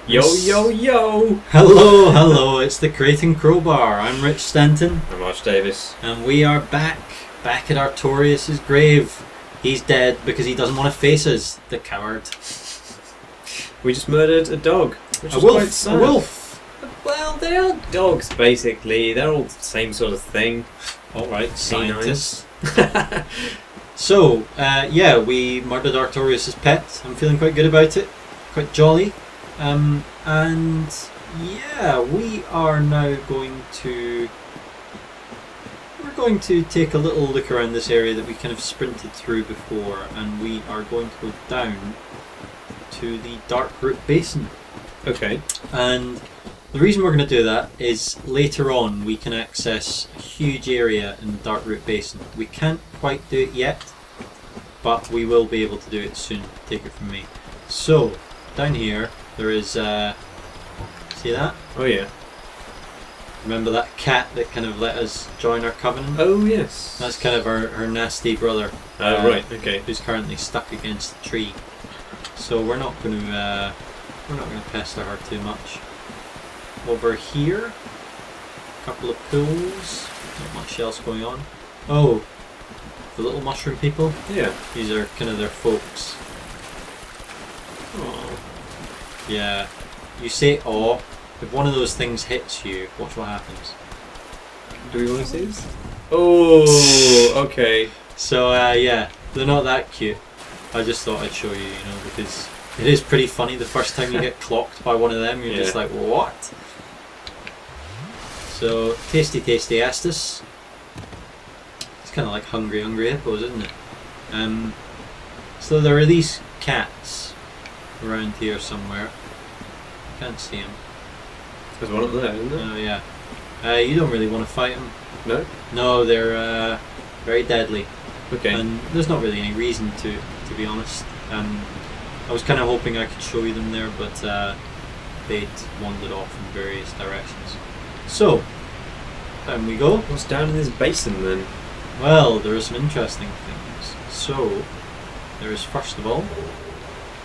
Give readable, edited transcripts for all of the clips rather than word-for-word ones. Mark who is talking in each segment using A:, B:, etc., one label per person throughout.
A: Yo, yo, yo!
B: Hello, hello, it's the Creating Crowbar. I'm Rich Stanton.
A: I'm Marsh Davies.
B: And we are back at Artorius' grave. He's dead because he doesn't want to face us, the coward.
A: We just murdered a dog, which
B: A
A: is
B: wolf,
A: quite sad.
B: a wolf.
A: Well, they are dogs, basically. They're all the same sort of thing.
B: Alright, scientists. So, yeah, we murdered Artorius' pet. I'm feeling quite good about it. Quite jolly. And yeah, we are now going to take a little look around this area that we kind of sprinted through before, and we are going to go down to the Darkroot basin.
A: Okay.
B: And the reason we're going to do that is later on we can access a huge area in the Darkroot basin. We can't quite do it yet, but we will be able to do it soon. Take it from me. So down here there is, see that?
A: Oh yeah.
B: Remember that cat that kind of let us join our covenant?
A: Oh yes.
B: That's kind of her nasty brother.
A: Right. Okay.
B: Who's currently stuck against the tree. So we're not going to pester her too much. Over here, a couple of pools. Not much else going on. Oh, the little mushroom people.
A: Yeah.
B: These are kind of their folks.
A: Oh.
B: Yeah. You say "aw." If one of those things hits you, watch what happens.
A: Do we want to see this? Oh. Okay.
B: So yeah, they're not that cute. I just thought I'd show you, you know, because it is pretty funny the first time you get clocked by one of them. You're just like, what? So tasty Estus. It's kind of like hungry hippos, isn't it? So there are these cats around here somewhere. Can't see them.
A: There's one up there, isn't there?
B: Oh yeah. You don't really want to fight them.
A: No?
B: No, they're very deadly.
A: Okay.
B: And there's not really any reason to be honest. I was kind of hoping I could show you them there, but they'd wandered off in various directions. So, down we go.
A: What's down in this basin then?
B: Well, there are some interesting things. So, there is first of all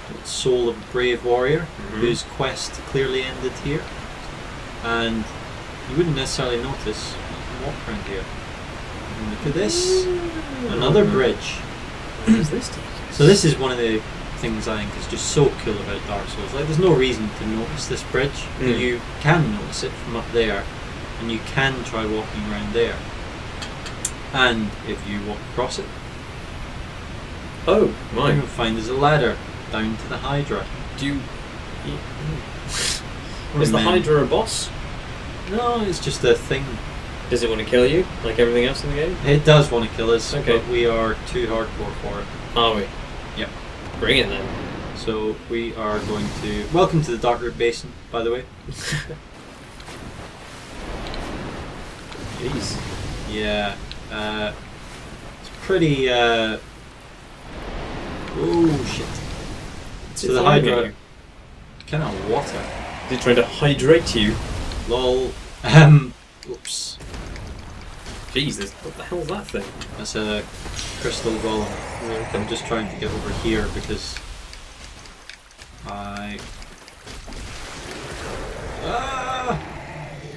B: the soul of a brave warrior, whose quest clearly ended here. And you wouldn't necessarily notice. You can walk around here. And look at this. Another bridge.
A: Where does this take us?
B: So this is one of the things I think is just so cool about Dark Souls. Like, there's no reason to notice this bridge. You can notice it from up there, and you can try walking around there. And if you walk across it,
A: Oh, my.
B: you'll find there's a ladder down to the Hydra.
A: Do you... Is the Hydra a boss?
B: No, it's just a thing.
A: Does it want to kill you, like everything else in the game?
B: It does want to kill us,
A: Okay.
B: but we are too hardcore for it.
A: Are we?
B: Yep.
A: Bring it then.
B: So we are going to... Welcome to the Darkroot Basin, by the way.
A: Jeez.
B: Yeah. It's pretty... Oh, shit. So the Hydra... Kind of water.
A: Is it trying to hydrate you?
B: Lol. Oops.
A: Jesus, what the hell is that thing?
B: That's a crystal golem. I'm just trying to get over here because I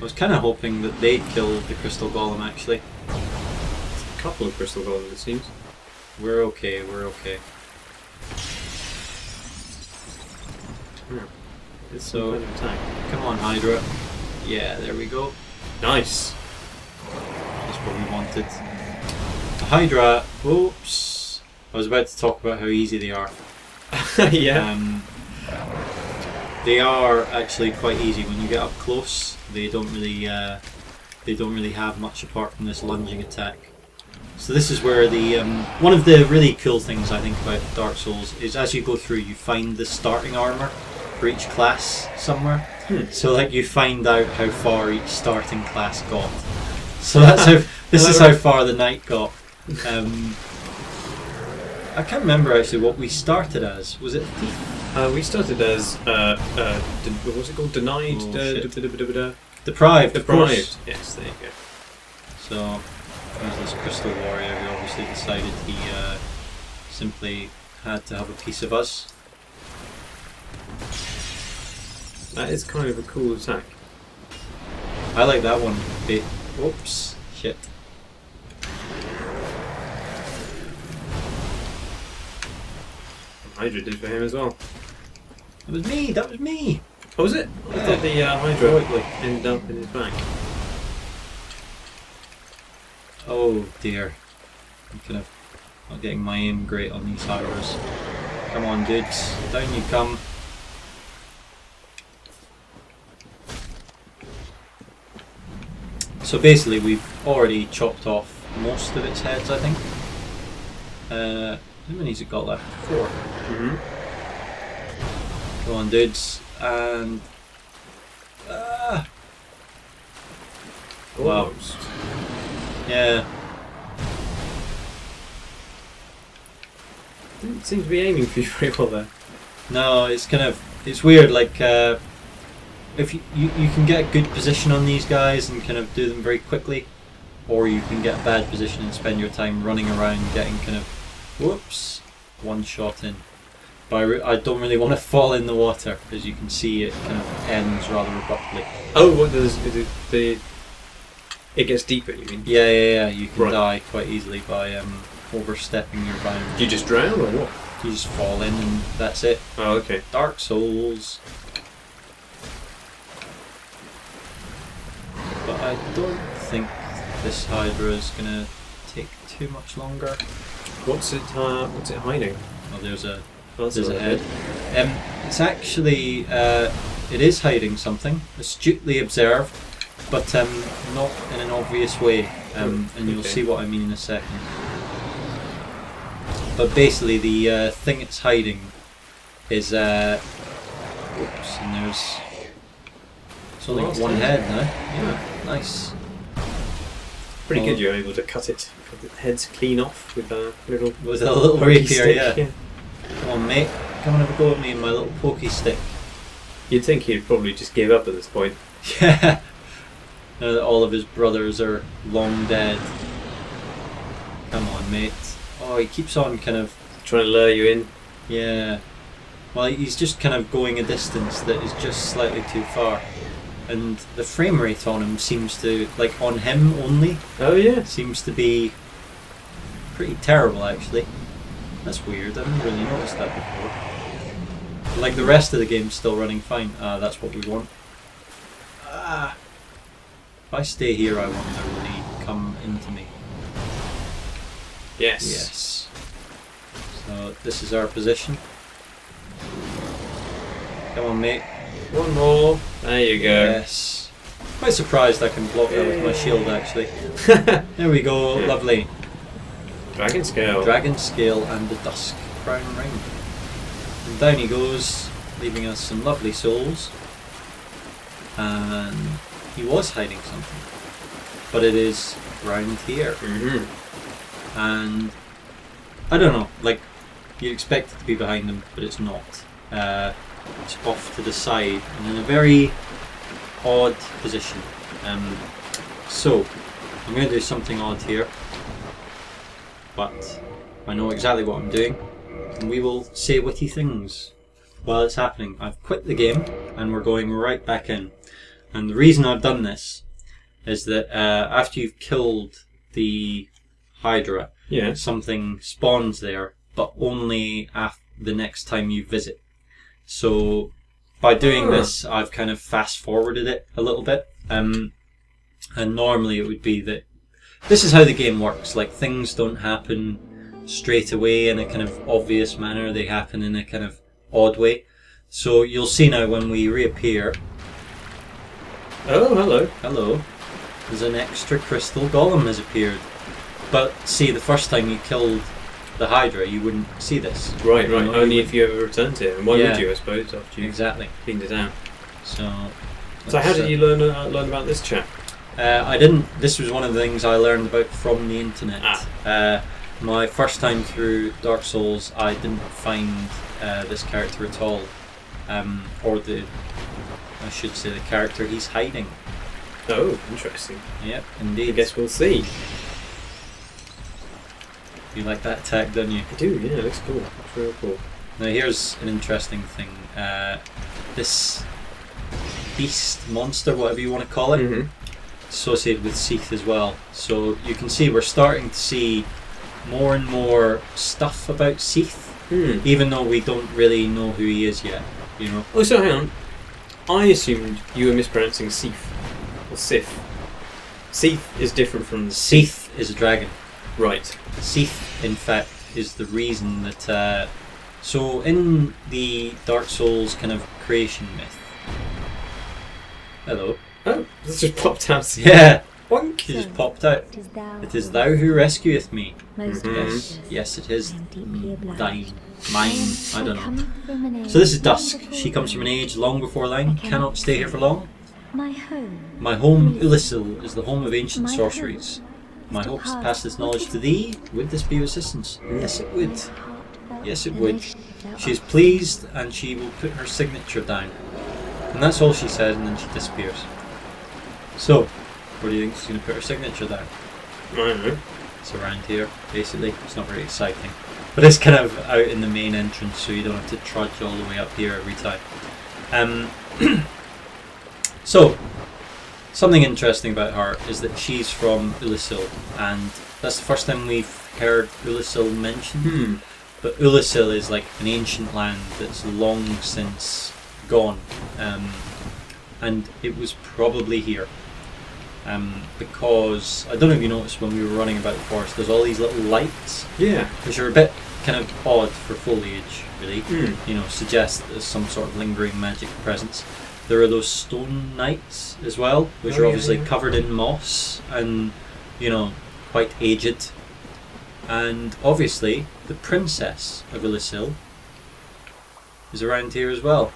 B: was kind of hoping that they'd kill the crystal golem actually.
A: A couple of crystal golems, it seems.
B: We're okay, we're okay.
A: It's
B: So-
A: some kind of attack.
B: Come on, Hydra. Yeah, there we go.
A: Nice.
B: That's what we wanted. The Hydra... Oops. I was about to talk about how easy they are.
A: Yeah.
B: They are actually quite easy when you get up close. They don't really have much apart from this lunging attack. So this is where the one of the really cool things I think about Dark Souls is as you go through you find the starting armor for each class somewhere. So like you find out how far each starting class got. So that's how this is how far the knight got. I can't remember actually what we started as. Was it thief?
A: We started as what was it called? Denied.
B: Oh, shit.
A: Deprived.
B: Deprived.
A: Yes, there you go.
B: So there's this crystal warrior who obviously decided he simply had to have a piece of us.
A: That is kind of a cool attack.
B: I like that one. Whoops. Shit.
A: Hydra did for him as well.
B: That was me! That was me!
A: Oh, was it? I thought the Hydra ended up in his back.
B: Oh dear. I'm kind of not getting my aim great on these hydras. Come on, dudes. Down you come. So basically we've already chopped off most of its heads, I think. How many's it got left? 4.
A: Mm-hmm.
B: Come on, dudes. And... wow.
A: Almost.
B: Yeah.
A: Didn't seem to be aiming for you very well there.
B: No, it's kind of... it's weird, like... if you can get a good position on these guys and kind of do them very quickly, or you can get a bad position and spend your time running around getting kind of... whoops. One shot in. But I don't really want to fall in the water, as you can see it kind of ends rather abruptly.
A: Oh, what does it gets deeper, you mean?
B: Yeah. You can
A: Right.
B: die quite easily by overstepping your bounds.
A: Do you just drown or what?
B: You just fall in and that's it.
A: Oh, okay.
B: Dark Souls. But I don't think this Hydra is gonna take too much longer.
A: What's it hiding?
B: Oh, there's a
A: Oh,
B: there's a
A: right.
B: head. It's actually it is hiding something. Astutely observed, but not in an obvious way. And you'll
A: Okay.
B: see what I mean in a second. But basically, the thing it's hiding is oops, and there's it's only got one head now. Yeah, nice.
A: Pretty good you're able to cut the heads clean off with a little
B: little
A: pokey
B: rapier,
A: stick,
B: yeah. Come on, mate. Come and have a go at me in my little pokey stick.
A: You'd think he'd probably just give up at this point.
B: Yeah. Now that all of his brothers are long dead. Come on, mate. Oh, he keeps on kind of...
A: Trying to lure you in.
B: yeah. Well, he's just kind of going a distance that is just slightly too far. And the frame rate on him seems to... like, on him only,
A: Oh yeah.
B: seems to be pretty terrible, actually. That's weird. I've never really noticed that before. Like, the rest of the game's still running fine. That's what we want. If I stay here, I want to really come into me.
A: Yes.
B: Yes. So, this is our position. Come on, mate.
A: One more. There you go.
B: Yes. Quite surprised I can block that with my shield, actually. There we go.
A: Yeah.
B: Lovely.
A: Dragon scale.
B: Dragon scale and the Dusk crown ring. And down he goes, leaving us some lovely souls. And he was hiding something, but it is round here.
A: Mm-hmm.
B: And I don't know, like, you expect it to be behind him, but it's not. It's off to the side and in a very odd position. So I'm going to do something odd here, but I know exactly what I'm doing, and we will say witty things while it's happening. I've quit the game and we're going right back in. And the reason I've done this is that after you've killed the Hydra,
A: Yeah.
B: something spawns there, but only the next time you visit. So by doing this, I've kind of fast forwarded it a little bit. And normally it would be that this is how the game works. Like, things don't happen straight away in a kind of obvious manner. They happen in a kind of odd way. So you'll see now when we reappear.
A: Oh, hello.
B: Hello. There's an extra crystal golem has appeared. But see, the first time you killed the Hydra, you wouldn't see this.
A: Right.
B: You know,
A: Only
B: you
A: if you ever returned to it. And why
B: Yeah.
A: would you, I suppose, after you
B: Exactly.
A: cleaned it out?
B: So
A: So how did you learn about this chap?
B: I didn't. This was one of the things I learned about from the internet. My first time through Dark Souls, I didn't find this character at all, or I should say the character he's hiding.
A: Oh, interesting.
B: Yep,
A: I
B: indeed.
A: guess we'll see.
B: You like that attack, don't you?
A: I do, yeah, it looks cool. It's real cool.
B: Now here's an interesting thing. This beast, monster, whatever you want to call it,
A: Mhm.
B: associated with Seath as well. So you can see we're starting to see more and more stuff about Seath, even though we don't really know who he is yet. You know.
A: Oh, so hang on. I assumed you were mispronouncing Seath or Sith. Seath is different from
B: Seath is a dragon.
A: Right.
B: Seath, in fact, is the reason that. So in the Dark Souls kind of creation myth. Hello.
A: Oh, this just popped out.
B: Yeah.
A: Bonk.
B: She just popped out. It is thou who rescueth me. Yes, yes, it is. Thine, mine, I don't know. So this is Dusk. She comes from an age long before thine. Cannot stay here for long. My home, Oolacile, is the home of ancient sorceries. My hopes to pass this knowledge to thee. Would this be of assistance? Yes, it would. Yes, it would. She is pleased, and she will put her signature down. And that's all she says, and then she disappears. So, where do you think she's going to put her signature down?
A: I don't know.
B: It's around here, basically. It's not very exciting. But it's kind of out in the main entrance, so you don't have to trudge all the way up here every time. So, something interesting about her is that she's from Oolacile, and that's the first time we've heard Oolacile mentioned. But Oolacile is like an ancient land that's long since gone, and it was probably here. Because I don't know if you noticed when we were running about the forest, there's all these little lights,
A: Yeah.
B: which are a bit kind of odd for foliage, really. You know, suggest that there's some sort of lingering magic presence. There are those stone knights as well, which are obviously covered in moss and, you know, quite aged. And obviously, the princess of Oolacile is around here as well.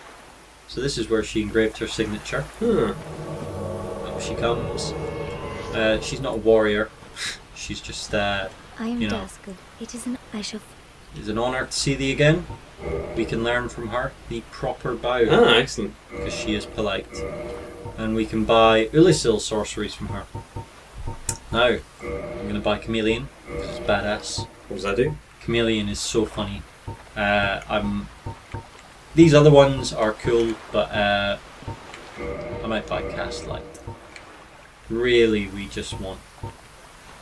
B: So this is where she engraved her signature. Up she comes. She's not a warrior. She's just, you know.
C: Dusk. It is an
B: It's an honour to see thee again. We can learn from her the proper bow.
A: Ah, excellent.
B: Because she is polite. And we can buy Oolacile sorceries from her. Now, I'm going to buy Chameleon, because it's badass.
A: What does that do?
B: Chameleon is so funny. These other ones are cool, but I might buy Cast Light. Really, we just want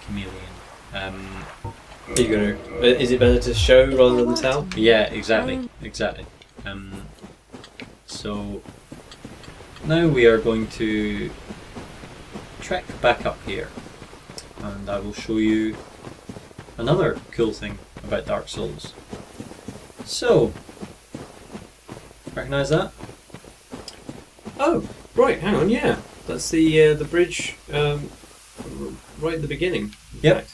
B: Chameleon.
A: Are you gonna? Is it better to show rather than tell?
B: Yeah, exactly. So now we are going to trek back up here, and I will show you another cool thing about Dark Souls. So, recognise that?
A: Oh, right. Hang on. Yeah, that's the bridge right at the beginning. in
B: Yep.
A: fact.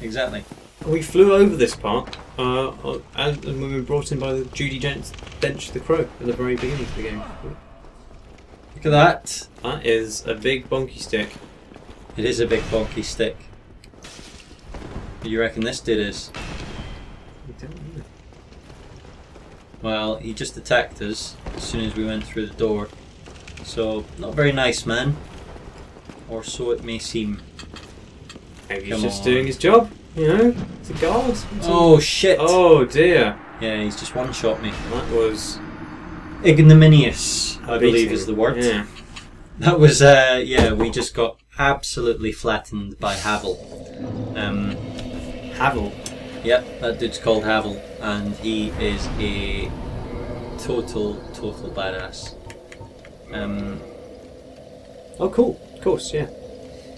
B: Exactly.
A: We flew over this part, and we were brought in by the Judy Dench the Crow at the very beginning of the game.
B: Look at that.
A: That is a big bonky stick.
B: It is a big bonky stick. What do you reckon this dude is?
A: I don't know.
B: Well, he just attacked us as soon as we went through the door. So, not very nice, man. Or so it may seem.
A: Maybe he's
B: Come
A: just
B: on.
A: doing his job, you know? It's a guard.
B: Oh shit!
A: Oh dear.
B: Yeah, he's just one-shot me.
A: That was
B: Ignominious, I believe
A: beating.
B: is the word.
A: Yeah.
B: That was, yeah, we just got absolutely flattened by Havel.
A: Havel.
B: Yep, that dude's called Havel, and he is a total badass.
A: Oh, cool. Of course, yeah.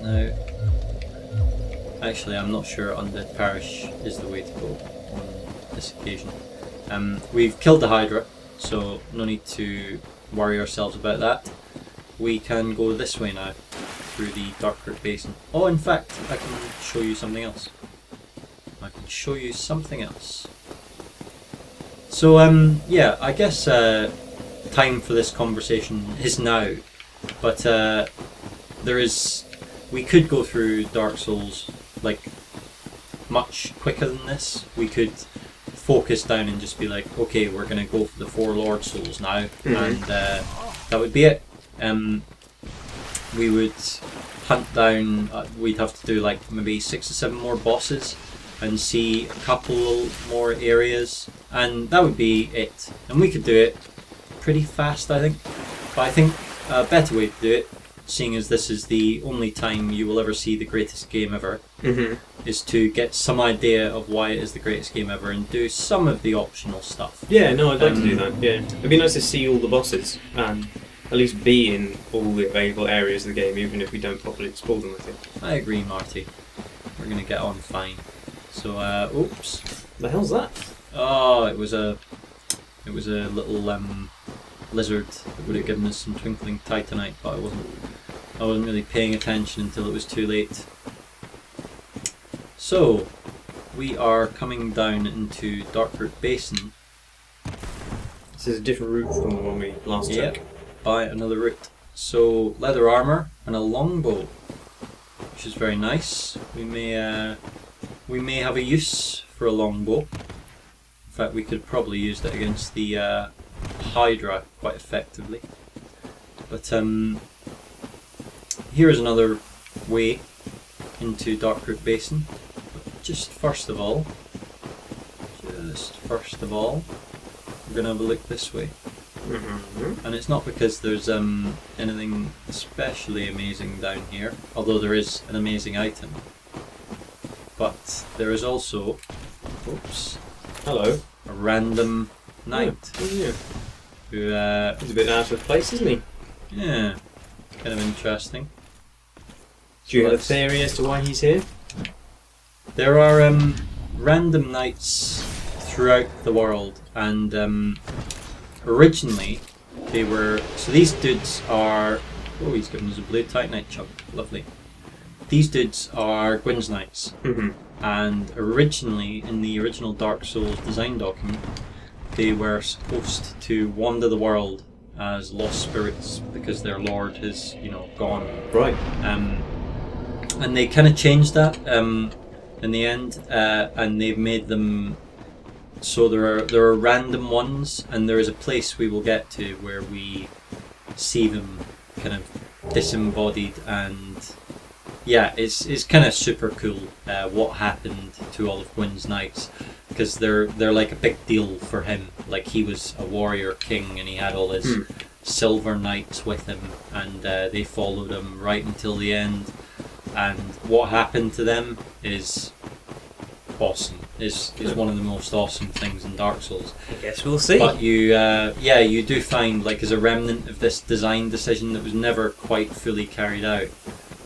B: Now, actually, I'm not sure Undead Parish is the way to go on this occasion. We've killed the Hydra, so no need to worry ourselves about that. We can go this way now, through the Darkroot basin. Oh, in fact, I can show you something else. So, yeah, I guess time for this conversation is now. But we could go through Dark Souls like much quicker than this. We could focus down and just be like, okay, we're going to go for the 4 Lord Souls now, and that would be it. We would hunt down, we'd have to do like maybe 6 or 7 more bosses and see a couple more areas, and that would be it. And we could do it pretty fast, I think. But I think a better way to do it, seeing as this is the only time you will ever see the greatest game ever, is to get some idea of why it is the greatest game ever and do some of the optional stuff.
A: Yeah, no, I'd like to do that. Yeah, it'd be nice to see all the bosses and at least be in all the available areas of the game, even if we don't properly explore them. I think.
B: I agree, Marty. We're gonna get on fine. So, oops.
A: The hell's that?
B: Oh, it was a little lizard that would have given us some twinkling titanite, but I wasn't really paying attention until it was too late. So, we are coming down into Darkroot Basin.
A: This is a different route from the one we last took.
B: By another route. So, leather armour and a longbow, which is very nice. We may have a use for a longbow. In fact, we could probably use that against the Hydra quite effectively. But here is another way into Darkroot Basin. But just first of all, we're going to have a look this way. And it's not because there's anything especially amazing down here, although there is an amazing item. But there is also, oops,
A: hello,
B: a random knight.
A: Oh, yeah.
B: Who,
A: he's a bit out of place, isn't he?
B: Yeah, kind of interesting.
A: Do you have a theory as to why he's here?
B: There are random knights throughout the world, and originally they were. So these dudes are. Oh, he's given us a blue titanite chunk. Lovely. These dudes are Gwyn's knights, and originally in the original Dark Souls design document, they were supposed to wander the world as lost spirits because their lord is, gone.
A: Right.
B: And they kind of changed that in the end, and they've made them so there are random ones, and there is a place we will get to where we see them kind of disembodied, and yeah, it's kind of super cool what happened to all of Gwyn's knights, because they're like a big deal for him. Like, he was a warrior king and he had all his silver knights with him, and they followed him right until the end. And what happened to them is awesome. Is one of the most awesome things in Dark Souls.
A: I guess we'll see.
B: But you do find, like, as a remnant of this design decision that was never quite fully carried out,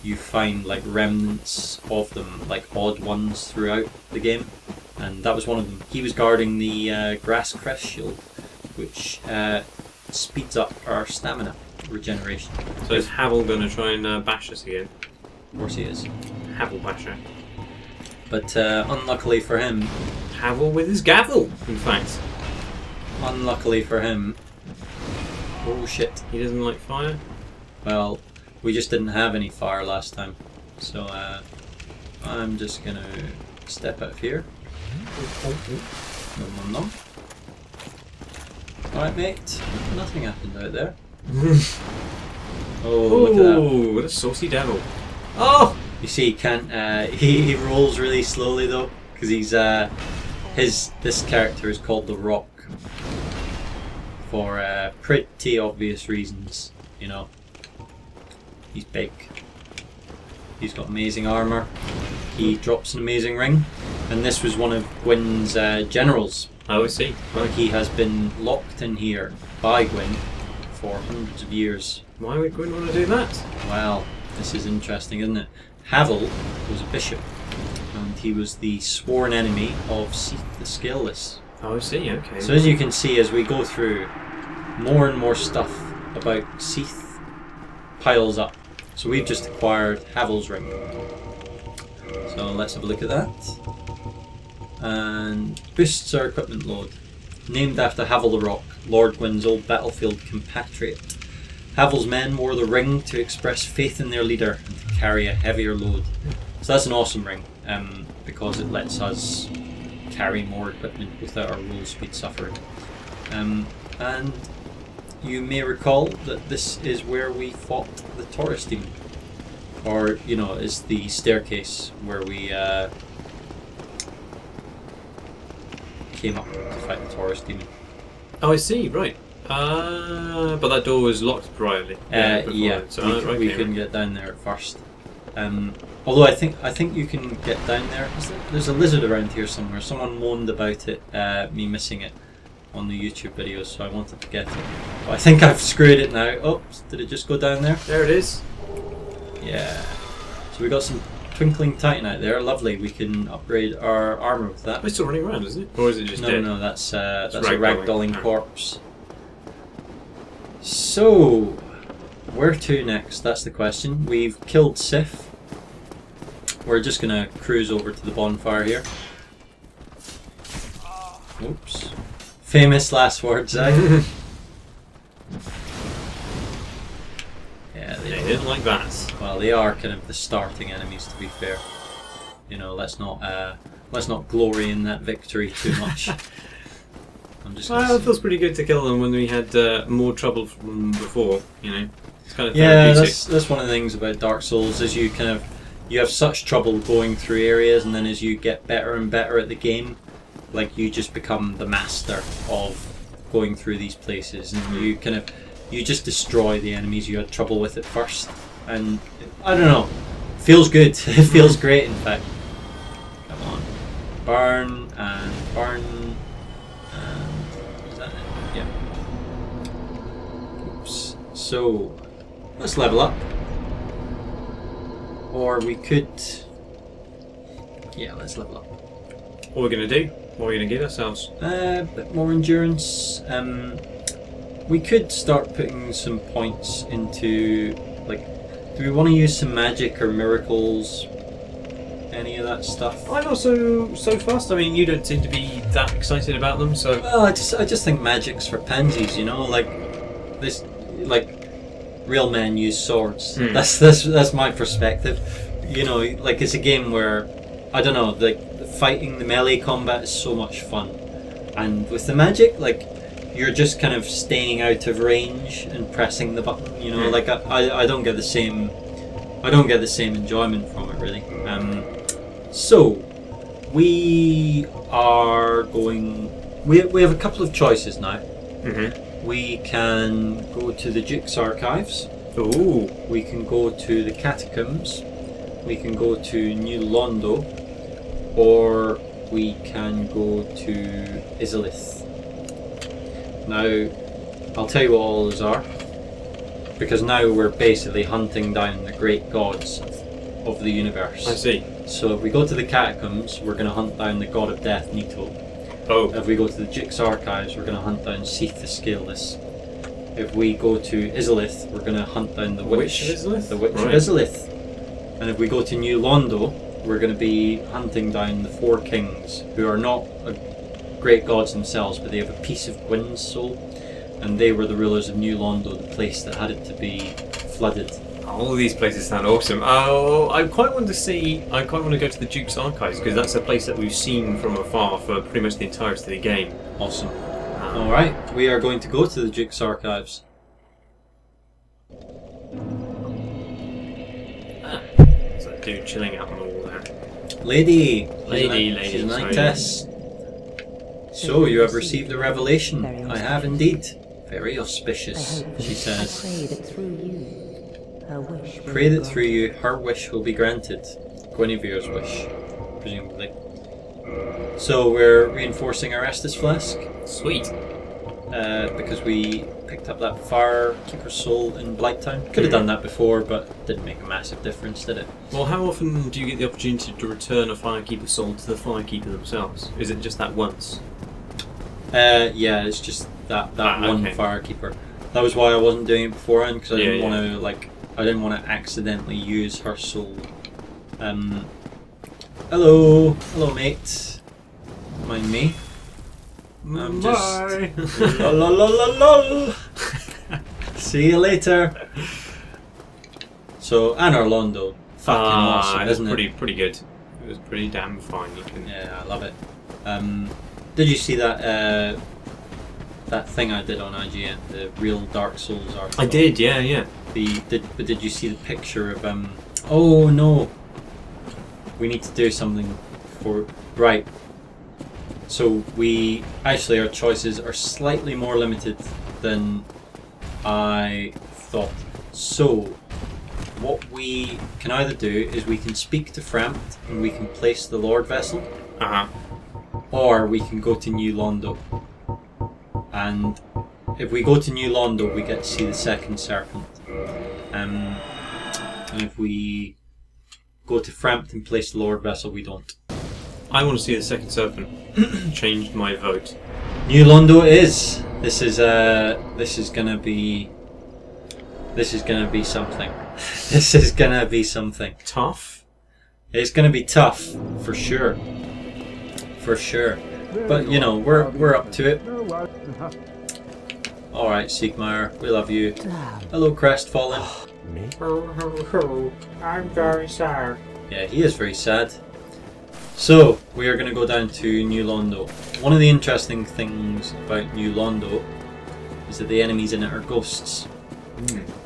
B: you find like remnants of them, like odd ones throughout the game, and that was one of them. He was guarding the grass crest shield, which speeds up our stamina regeneration.
A: So is Havel going to try and bash us again?
B: Of course he is.
A: Havel basher.
B: But unluckily for him...
A: Havel with his gavel, in fact.
B: Unluckily for him... Oh shit.
A: He doesn't like fire?
B: Well, we just didn't have any fire last time. So I'm just going to step out of here. No. Alright, mate. Nothing happened out there. Oh, look at that.
A: Oh, what a saucy devil. Oh!
B: You see, he can't. He rolls really slowly though, because he's this character is called the Rock for pretty obvious reasons. You know, he's big. He's got amazing armor. He drops an amazing ring, and this was one of Gwyn's generals.
A: Oh, I see.
B: Right. He has been locked in here by Gwyn for hundreds of years.
A: Why would Gwyn want to do that?
B: Well, this is interesting, isn't it? Havel was a bishop, and he was the sworn enemy of Seath the Scaleless.
A: Oh, I see, okay.
B: So as you can see, as we go through, more and more stuff about Seath piles up. So we've just acquired Havel's ring. So let's have a look at that. And boosts our equipment load. Named after Havel the Rock, Lord Gwyn's old battlefield compatriot. Havel's men wore the ring to express faith in their leader and to carry a heavier load. So that's an awesome ring, because it lets us carry more equipment without our roll speed suffering. And you may recall that this is where we fought the Taurus demon. Or, you know, is the staircase where we came up to fight the Taurus demon.
A: Oh, I see, right. But that door was locked priorly.
B: Yeah,
A: So
B: we couldn't get down there at first. Although I think you can get down there. There's a lizard around here somewhere. Someone moaned about it, me missing it on the YouTube videos, so I wanted to get it. But I think I've screwed it now. Oh, did it just go down there?
A: There it is.
B: Yeah. So we got some twinkling titan out there. Lovely. We can upgrade our armor with that.
A: It's still running around, isn't it? Or is it just
B: No,
A: dead?
B: no, that's a
A: ragdolling.
B: ragdolling corpse. So, where to next? That's the question. We've killed Sif. We're just gonna cruise over to the bonfire here. Oops. Famous last words, eh? Yeah,
A: They didn't like that.
B: well, they are kind of the starting enemies, to be fair. You know, let's not glory in that victory too much. I'm just gonna
A: Well, it feels pretty good to kill them when we had more trouble from them before. You know, it's kind of
B: yeah,
A: therapeutic.
B: that's one of the things about Dark Souls is you have such trouble going through areas, and then as you get better and better at the game, like you just become the master of going through these places, and you just destroy the enemies you had trouble with at first, and I don't know, feels good. It feels great, in fact. Come on, burn and burn, and is that it? Yeah. Oops. So let's level up. Or we could... Yeah, let's level up.
A: What are we going to do? What are we going to give ourselves?
B: A bit more endurance. We could start putting some points into... Like, do we want to use some magic or miracles? Any of that stuff?
A: I'm not so fast. I mean, you don't seem to be that excited about them, so...
B: Well, I just think magic's for pansies, you know? Like, this... Like... Real men use swords. That's my perspective. You know, like it's a game where I don't know, the fighting, the melee combat is so much fun, and with the magic, like you're just kind of staying out of range and pressing the button. You know, like I don't get the same enjoyment from it really. So we are going. We have a couple of choices now. We can go to the Duke's archives.
A: Ooh.
B: We can go to the catacombs. We can go to New Londo, or we can go to Izalith. Now, I'll tell you what all those are, because now we're basically hunting down the great gods of the universe.
A: I see.
B: So if we go to the catacombs, we're going to hunt down the god of death, Nito.
A: Oh.
B: If we go to the Duke's archives, we're going to hunt down Seath the Scaleless. If we go to Izalith, we're going to hunt down the Witch
A: of Izalith?
B: The Witch
A: Right.
B: of Izalith. And if we go to New Londo, we're going to be hunting down the Four Kings, who are not great gods themselves, but they have a piece of Gwyn's soul, and they were the rulers of New Londo, the place that had it to be flooded.
A: All of these places sound awesome. Oh, I quite want to go to the Duke's archives, because that's a place that we've seen from afar for pretty much the entirety of the game.
B: Awesome. Alright, we are going to go to the Duke's archives.
A: There's that dude chilling out on the wall there.
B: Lady,
A: Lady,
B: she's a
A: sorry.
B: knightess. So you have received a revelation. I have indeed. Very auspicious, she says.
C: I pray that through you, her wish.
B: Pray that through you, her wish will be granted. Guinevere's wish, presumably. So we're reinforcing our Estus Flask.
A: Sweet.
B: Because we picked up that Firekeeper's Soul in Blighttown. Could have done that before, but didn't make a massive difference, did it?
A: Well, how often do you get the opportunity to return a Firekeeper soul to the Firekeeper themselves? Is it just that once?
B: Yeah, it's just that one
A: okay.
B: Firekeeper. That was why I wasn't doing it beforehand, because I didn't
A: Yeah,
B: want to I didn't want to accidentally use her soul. Hello, mate. Mind me? I'm
A: Bye.
B: just lol. See you later. So, and Orlando, fucking awesome,
A: It was
B: isn't it?
A: pretty good. It was pretty damn fine. You can.
B: Yeah, I love it. Did you see that that thing I did on IGN, the real Dark Souls article?
A: I did. Yeah.
B: But did you see the picture of Oh no, we need to do something for So we actually our choices are slightly more limited than I thought. So, what we can either do is we can speak to Frampt and we can place the Lord Vessel, or we can go to New Londo. And if we go to New Londo, we get to see the second serpent. And if we go to Frampt and place the Lord Vessel, we don't.
A: I want to see the second serpent. Changed my vote.
B: New Londo it is. This is gonna be something. This is gonna be something.
A: Tough?
B: It's gonna be tough, for sure. For sure. But you know, we're up to it. Alright, Siegmeyer, we love you. Hello, Crestfallen.
A: I'm very sad.
B: Yeah, he is very sad. So, we are going to go down to New Londo. One of the interesting things about New Londo is that the enemies in it are ghosts.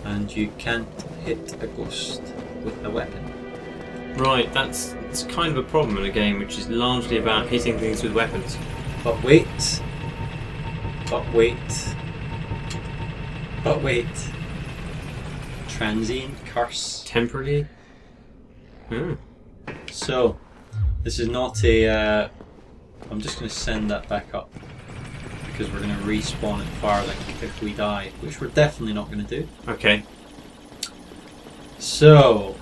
B: And you can't hit a ghost with a weapon.
A: Right, that's kind of a problem in a game which is largely about hitting things with weapons.
B: But wait. But wait. But wait. Transient curse.
A: Temporarily? Hmm.
B: So, this is not a... I'm just going to send that back up. Because we're going to respawn at Firelink if we die. Which we're definitely not going to do.
A: Okay.
B: So...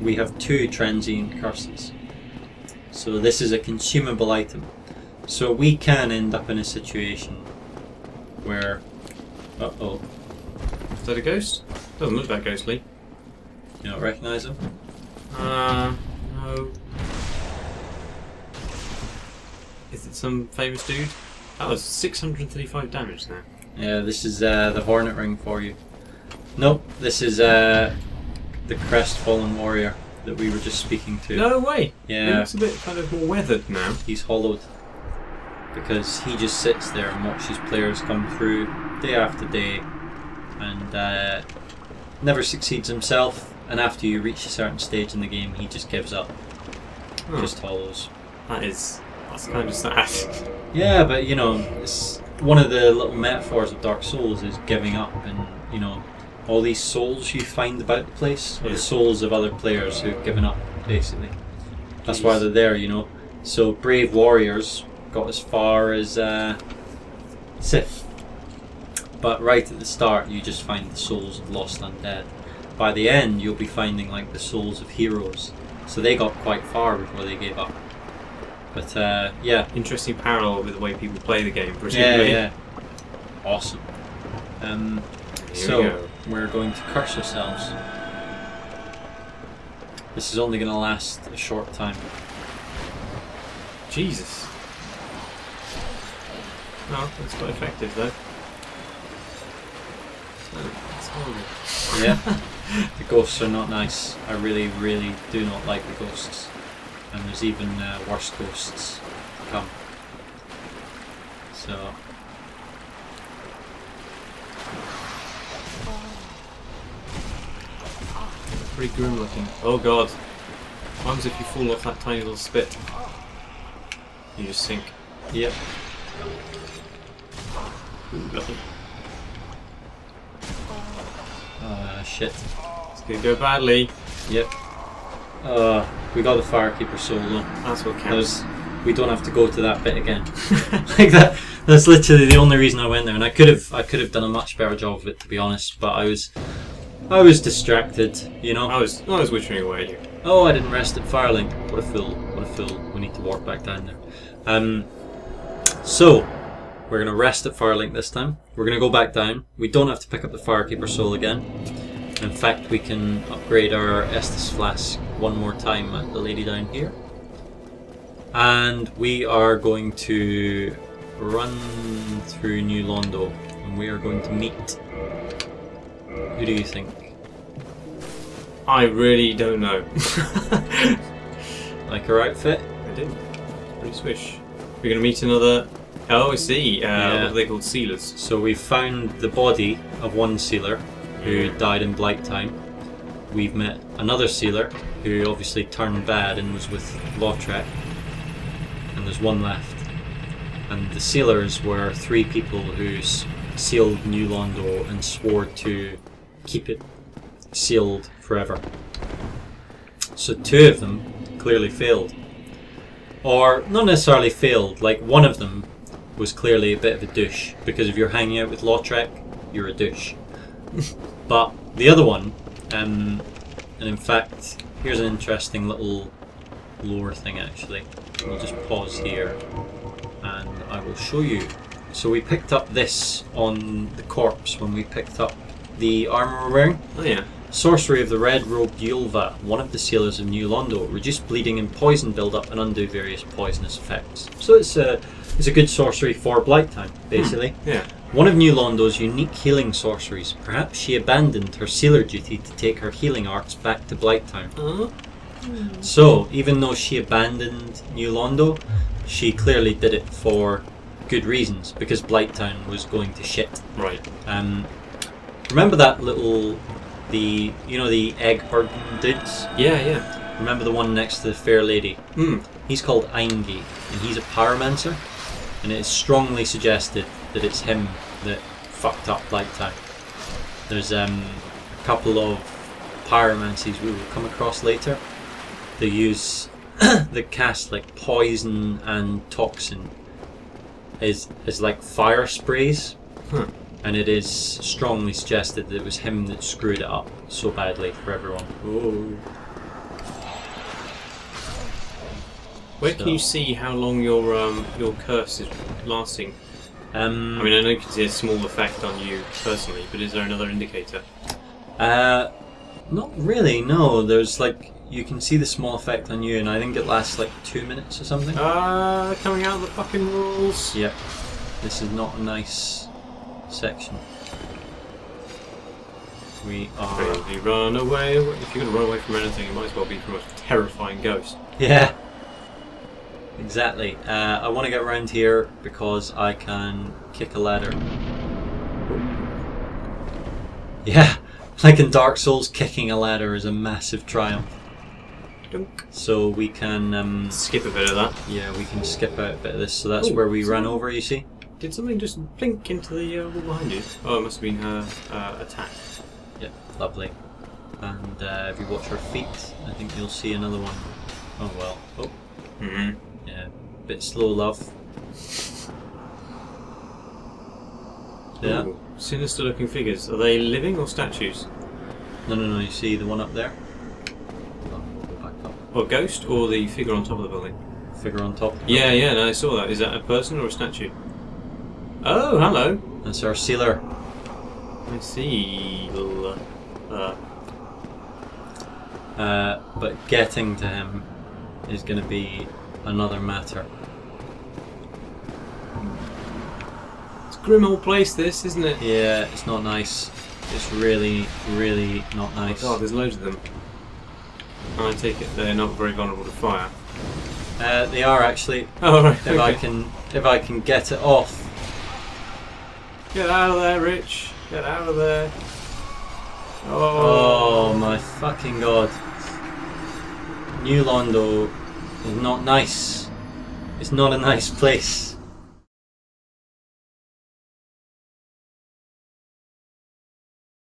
B: we have 2 transient curses. So this is a consumable item. So we can end up in a situation where... uh-oh.
A: Is that a ghost? Doesn't look that ghostly.
B: You don't recognise him?
A: No. Is it some famous dude? That was 635 damage now.
B: Yeah, this is the Hornet Ring for you. Nope, this is the Crestfallen Warrior that we were just speaking to.
A: No way!
B: Yeah.
A: He looks a bit kind of more weathered now.
B: He's hollowed. Because he just sits there and watches players come through day after day and never succeeds himself, and after you reach a certain stage in the game he just gives up. Just hollows.
A: That's kind of sad.
B: Yeah, but you know, it's one of the little metaphors of Dark Souls is giving up, and you know, all these souls you find about the place are the souls of other players who've given up, basically. That's why they're there, you know. So brave warriors got as far as Sith. But right at the start you just find the souls of lost undead. By the end you'll be finding like the souls of heroes. So they got quite far before they gave up. But yeah.
A: Interesting parallel with the way people play the game, presumably.
B: Yeah. Awesome. So we're going to curse ourselves. This is only going to last a short time.
A: Jesus. Oh, that's quite effective though. That's horrible.
B: Yeah. The ghosts are not nice. I really, really do not like the ghosts. And there's even worse ghosts to come. So...
A: pretty grim looking. Oh god. What happens if you fall off that tiny little spit? You just sink.
B: Yep.
A: Ooh, nothing.
B: Shit.
A: It's gonna go badly.
B: Yep. We got the Firekeeper soul though.
A: That's what counts.
B: We don't have to go to that bit again. Like that. That's literally the only reason I went there, and I could have done a much better job of it, to be honest. But I was distracted, you know.
A: I was withering away at you.
B: Oh, I didn't rest at Firelink. What a fool! What a fool! We need to walk back down there. So we're gonna rest at Firelink this time. We're gonna go back down. We don't have to pick up the Firekeeper soul again. In fact, we can upgrade our Estus flask one more time at the lady down here. And we are going to run through New Londo, and we are going to meet... Who do you think?
A: I really don't know.
B: Like her outfit?
A: I do. Pretty swish. We're going to meet another... Oh, I see. What are they called? Sealers.
B: So we've found the body of one sealer who died in Blight Time. We've met another sealer who obviously turned bad and was with Lautrec. And there's one left. And the sealers were 3 people who sealed New Londo and swore to keep it sealed forever. So 2 of them clearly failed. Or not necessarily failed, like one of them was clearly a bit of a douche, because if you're hanging out with Lautrec, you're a douche. But the other one, and in fact, here's an interesting little lore thing actually. We'll just pause here and I will show you. So we picked up this on the corpse when we picked up the armour we're wearing.
A: Oh yeah.
B: Sorcery of the Red-Robed Yulva, one of the sealers of New Londo. Reduce bleeding and poison build-up and undo various poisonous effects. So it's a good sorcery for Blight Time, basically.
A: Yeah.
B: One of New Londo's unique healing sorceries. Perhaps she abandoned her sealer duty to take her healing arts back to Blight Town. So, even though she abandoned New Londo, she clearly did it for good reasons, because Blight Town was going to shit.
A: Right.
B: Remember that little... the egg herding dudes?
A: Yeah, yeah.
B: Remember the one next to the fair lady?
A: Mm.
B: He's called Eingi, and he's a pyromancer, and it is strongly suggested that it's him that fucked up Blight Town. There's a couple of pyromancies we will come across later. They use they cast like poison and toxin is like fire sprays.
A: Huh.
B: And it is strongly suggested that it was him that screwed it up so badly for everyone.
A: Ooh. Where can you see how long your curse is lasting? I mean, I know you can see a small effect on you personally, but is there another indicator?
B: Not really, no. There's like, you can see the small effect on you, and I think it lasts like 2 minutes or something.
A: Coming out of the fucking rules.
B: Yep. This is not a nice section. We are...
A: Really run away. If you're going to run away from anything, it might as well be from a terrifying ghost.
B: Yeah. Exactly. I want to get around here because I can kick a ladder. Yeah, like in Dark Souls, kicking a ladder is a massive triumph.
A: Dunk.
B: So we can...
A: skip a bit of that.
B: Yeah, we can skip out a bit of this. So that's where we ran over, you see?
A: Did something just blink into the wall behind you? Oh, it must have been her attack.
B: Yep, lovely. And if you watch her feet, I think you'll see another one. Oh well. Oh.
A: Mm-hmm.
B: Yeah, bit slow, love. Yeah.
A: Ooh, sinister looking figures. Are they living or statues?
B: No, you see the one up there? Oh, we'll go back up.
A: Or ghost or the figure on top of the building?
B: Figure on top.
A: Yeah, no, I saw that. Is that a person or a statue? Oh, hello.
B: That's our sealer.
A: I see.
B: But getting to him is going to be another matter.
A: It's a grim old place, this, isn't it?
B: Yeah, it's not nice. It's really, really not nice.
A: Oh God, there's loads of them. I take it they're not very vulnerable to fire.
B: They are actually.
A: Oh right.
B: If I can get it off.
A: Get out of there, Rich. Get out of there.
B: Oh my fucking god. New Londo is not nice. It's not a nice place.